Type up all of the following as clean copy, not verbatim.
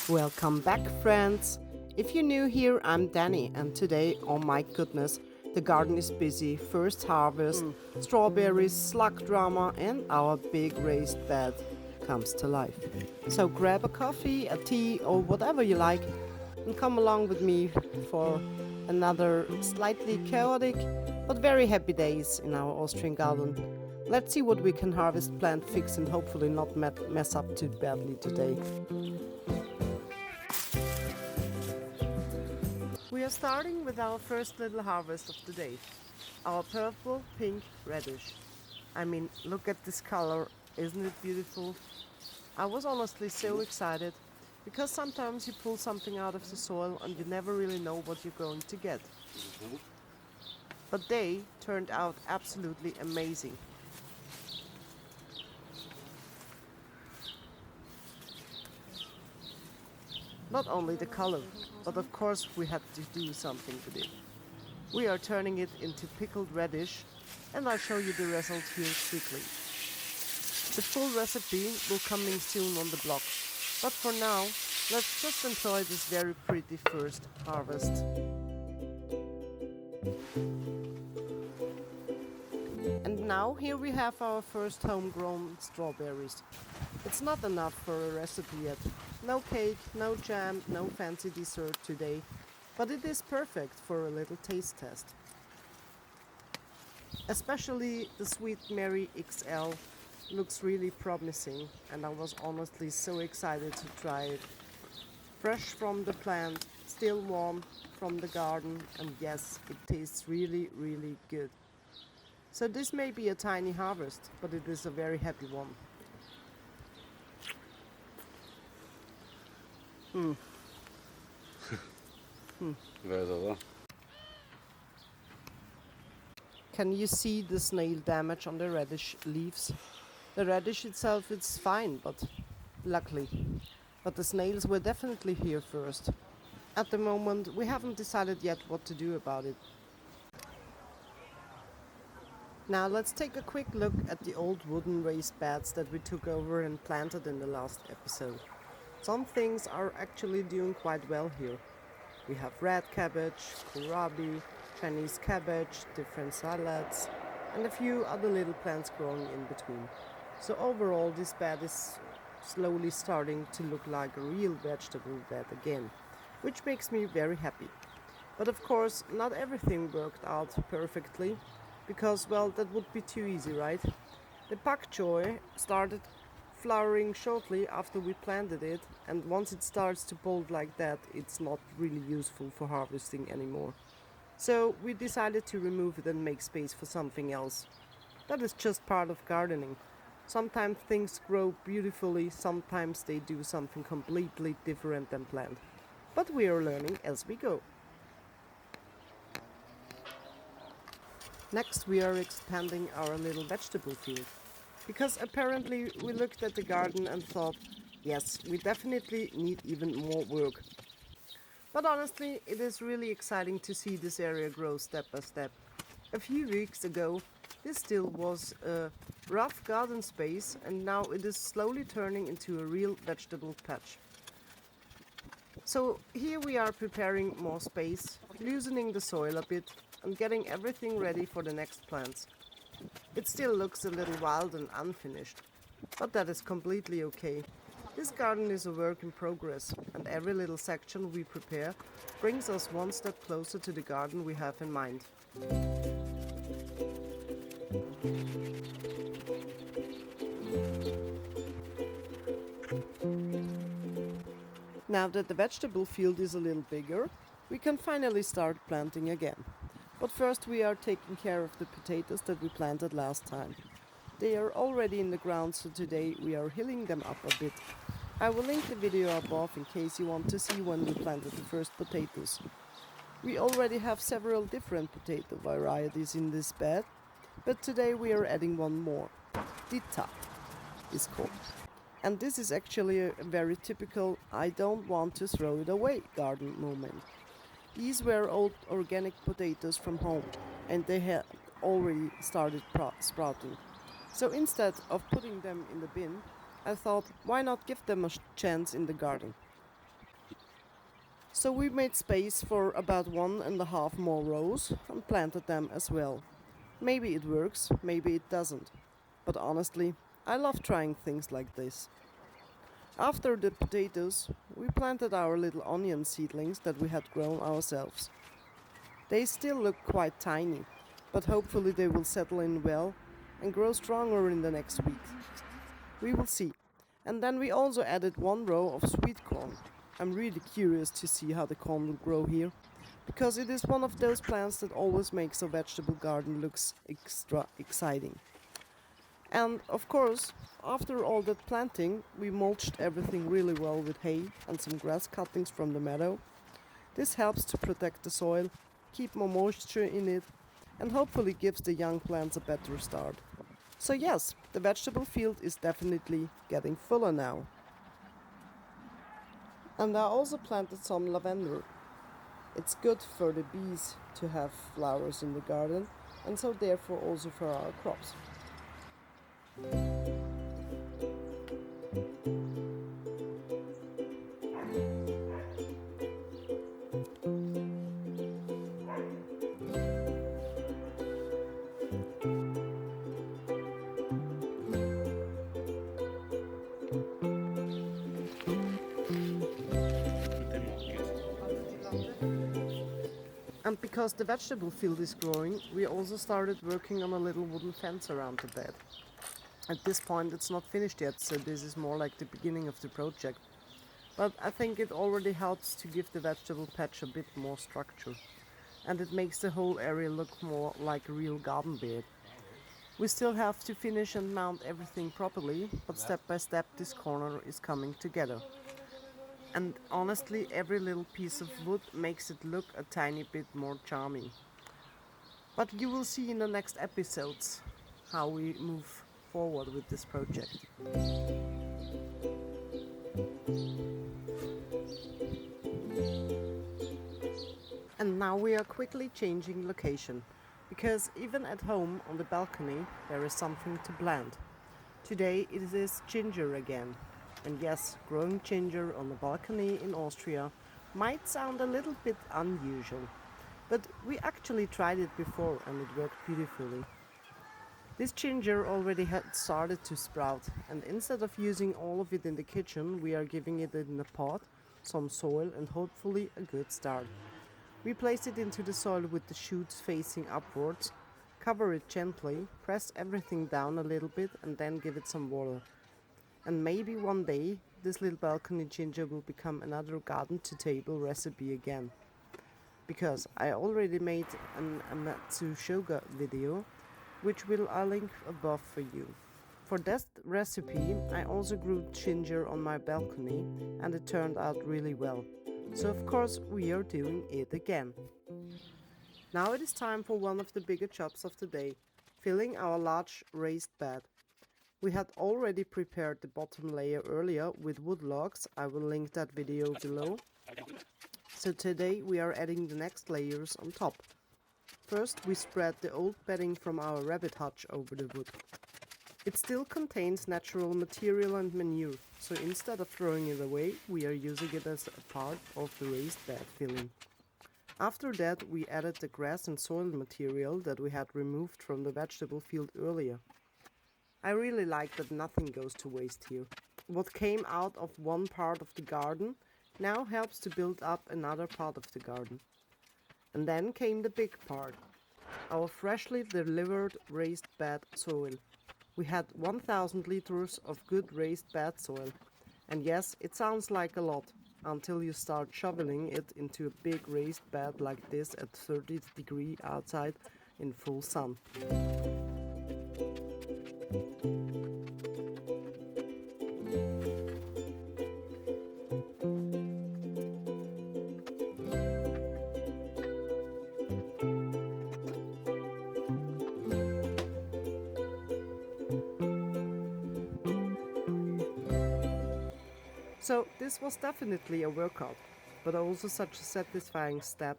Welcome back, friends! If you're new here, I'm Danny, and today, oh my goodness, the garden is busy. First harvest, strawberries, slug drama, and our big raised bed comes to life. So grab a coffee, a tea, or whatever you like, and come along with me for another slightly chaotic but very happy days in our Austrian garden. Let's see what we can harvest, plant, fix, and hopefully not mess up too badly today. We are starting with our first little harvest of the day, our purple pink radish. I mean, look at this color, isn't it beautiful? I was honestly so excited because sometimes you pull something out of the soil and you never really know what you're going to get. But they turned out absolutely amazing. Not only the color, but of course we had to do something with it. We are turning it into pickled radish, and I'll show you the result here quickly. The full recipe will coming soon on the blog, but for now, let's just enjoy this very pretty first harvest. And now here we have our first homegrown strawberries. It's not enough for a recipe yet. No cake, no jam, no fancy dessert today, but it is perfect for a little taste test. Especially the Sweet Mary XL looks really promising, and I was honestly so excited to try it. Fresh from the plant, still warm from the garden, and yes, it tastes really, really good. So this may be a tiny harvest, but it is a very happy one. Wer ist er da? Can you see the snail damage on the radish leaves? The radish itself is fine, but luckily. But the snails were definitely here first. At the moment, we haven't decided yet what to do about it. Now let's take a quick look at the old wooden raised beds that we took over and planted in the last episode. Some things are actually doing quite well here. We have red cabbage, kohlrabi, Chinese cabbage, different salads, and a few other little plants growing in between. So overall this bed is slowly starting to look like a real vegetable bed again, which makes me very happy. But of course not everything worked out perfectly, because well, that would be too easy, right? The pak choi started flowering shortly after we planted it, and once it starts to bolt like that, it's not really useful for harvesting anymore. So we decided to remove it and make space for something else. That is just part of gardening. Sometimes things grow beautifully, sometimes they do something completely different than planned. But we are learning as we go. Next we are expanding our little vegetable field. Because apparently we looked at the garden and thought, yes, we definitely need even more work. But honestly, it is really exciting to see this area grow step by step. A few weeks ago, this still was a rough garden space, and now it is slowly turning into a real vegetable patch. So here we are preparing more space, loosening the soil a bit, and getting everything ready for the next plants. It still looks a little wild and unfinished, but that is completely okay. This garden is a work in progress, and every little section we prepare brings us one step closer to the garden we have in mind. Now that the vegetable field is a little bigger, we can finally start planting again. But first we are taking care of the potatoes that we planted last time. They are already in the ground, so today we are hilling them up a bit. I will link the video above in case you want to see when we planted the first potatoes. We already have several different potato varieties in this bed, but today we are adding one more. Dita is called. And this is actually a very typical I don't want to throw it away garden moment. These were old organic potatoes from home, and they had already started sprouting. So instead of putting them in the bin, I thought, why not give them a chance in the garden? So we made space for about 1.5 more rows and planted them as well. Maybe it works, maybe it doesn't. But honestly, I love trying things like this. After the potatoes, we planted our little onion seedlings that we had grown ourselves. They still look quite tiny, but hopefully they will settle in well and grow stronger in the next week. We will see. And then we also added 1 row of sweet corn. I'm really curious to see how the corn will grow here, because it is one of those plants that always makes a vegetable garden looks extra exciting. And of course, after all that planting, we mulched everything really well with hay and some grass cuttings from the meadow. This helps to protect the soil, keep more moisture in it, and hopefully gives the young plants a better start. So yes, the vegetable field is definitely getting fuller now. And I also planted some lavender. It's good for the bees to have flowers in the garden, and so therefore also for our crops. And because the vegetable field is growing, we also started working on a little wooden fence around the bed. At this point it's not finished yet, so this is more like the beginning of the project. But I think it already helps to give the vegetable patch a bit more structure. And it makes the whole area look more like a real garden bed. We still have to finish and mount everything properly, but step by step this corner is coming together. And honestly, every little piece of wood makes it look a tiny bit more charming. But you will see in the next episodes how we move forward with this project. And now we are quickly changing location, because even at home on the balcony there is something to plant. Today it is ginger again. And yes, growing ginger on the balcony in Austria might sound a little bit unusual, but we actually tried it before and it worked beautifully. This ginger already had started to sprout, and instead of using all of it in the kitchen, we are giving it in a pot, some soil and hopefully a good start. We place it into the soil with the shoots facing upwards, cover it gently, press everything down a little bit and then give it some water. And maybe one day this little balcony ginger will become another garden to table recipe again. Because I already made an amatsu shoga video, which I'll link above for you. For that recipe I also grew ginger on my balcony and it turned out really well. So of course we are doing it again. Now it is time for one of the bigger jobs of the day, filling our large raised bed. We had already prepared the bottom layer earlier with wood logs. I will link that video below. So today we are adding the next layers on top. First we spread the old bedding from our rabbit hutch over the wood. It still contains natural material and manure, so instead of throwing it away, we are using it as a part of the raised bed filling. After that we added the grass and soil material that we had removed from the vegetable field earlier. I really like that nothing goes to waste here. What came out of one part of the garden now helps to build up another part of the garden. And then came the big part, our freshly delivered raised bed soil. We had 1000 liters of good raised bed soil. And yes, it sounds like a lot, until you start shoveling it into a big raised bed like this at 30 degrees outside in full sun. So this was definitely a workout, but also such a satisfying step.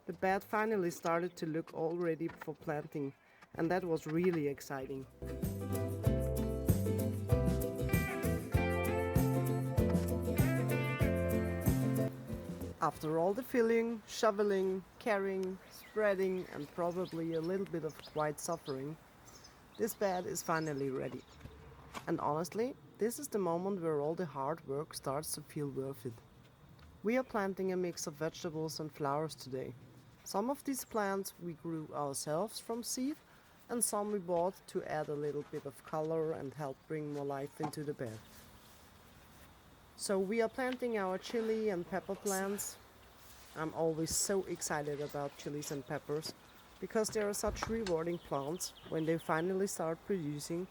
The bed finally started to look all ready for planting, and that was really exciting. After all the filling, shoveling, carrying, spreading, and probably a little bit of quiet suffering, this bed is finally ready. And honestly, this is the moment where all the hard work starts to feel worth it. We are planting a mix of vegetables and flowers today. Some of these plants we grew ourselves from seed, and some we bought to add a little bit of color and help bring more life into the bed. So we are planting our chili and pepper plants. I'm always so excited about chilies and peppers because they are such rewarding plants. When they finally start producing,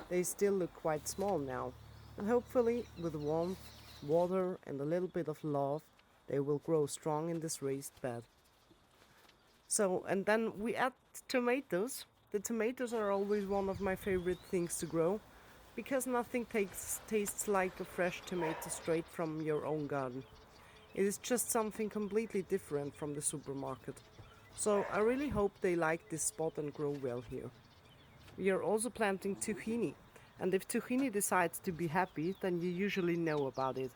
they still look quite small now, but hopefully with warmth, water and a little bit of love, they will grow strong in this raised bed. So, and then we add tomatoes. The tomatoes are always one of my favorite things to grow because nothing tastes like a fresh tomato straight from your own garden. It is just something completely different from the supermarket. So I really hope they like this spot and grow well here. We are also planting zucchini, and if zucchini decides to be happy, then you usually know about it.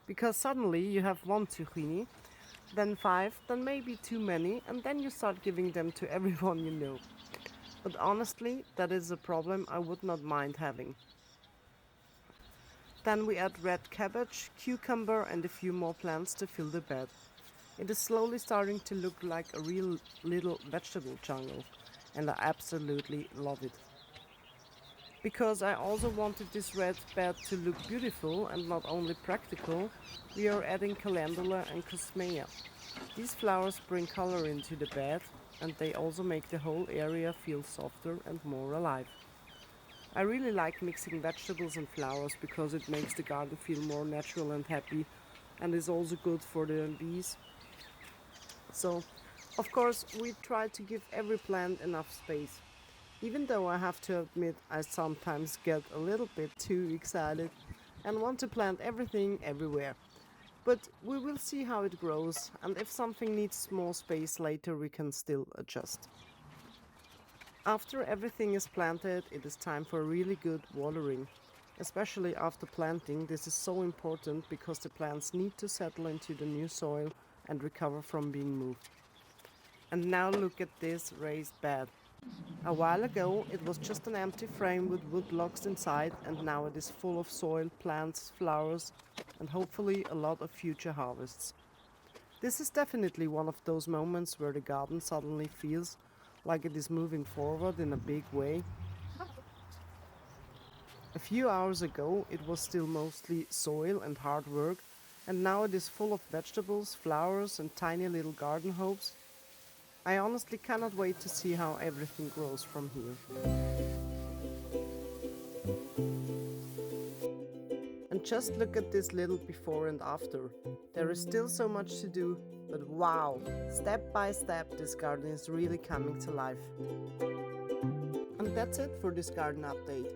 Because suddenly you have one zucchini, then five, then maybe too many, and then you start giving them to everyone you know. But honestly, that is a problem I would not mind having. Then we add red cabbage, cucumber and a few more plants to fill the bed. It is slowly starting to look like a real little vegetable jungle, and I absolutely love it. Because I also wanted this red bed to look beautiful and not only practical, we are adding calendula and cosmea. These flowers bring color into the bed and they also make the whole area feel softer and more alive. I really like mixing vegetables and flowers because it makes the garden feel more natural and happy and is also good for the bees. So, of course, we try to give every plant enough space. Even though I have to admit I sometimes get a little bit too excited and want to plant everything everywhere. But we will see how it grows, and if something needs more space later, we can still adjust. After everything is planted, it is time for really good watering. Especially after planting, this is so important because the plants need to settle into the new soil and recover from being moved. And now look at this raised bed. A while ago it was just an empty frame with wood blocks inside, and now it is full of soil, plants, flowers and hopefully a lot of future harvests. This is definitely one of those moments where the garden suddenly feels like it is moving forward in a big way. A few hours ago it was still mostly soil and hard work, and now it is full of vegetables, flowers and tiny little garden hopes. I honestly cannot wait to see how everything grows from here. And just look at this little before and after. There is still so much to do, but wow, step by step this garden is really coming to life. And that's it for this garden update.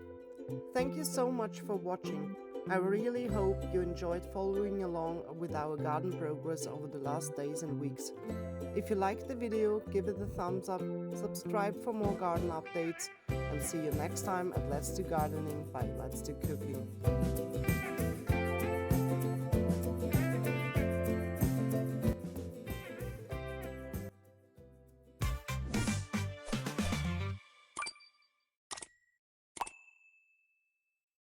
Thank you so much for watching. I really hope you enjoyed following along with our garden progress over the last days and weeks. If you liked the video, give it a thumbs up, subscribe for more garden updates, and see you next time at Let's Do Gardening by Let's Do Cooking.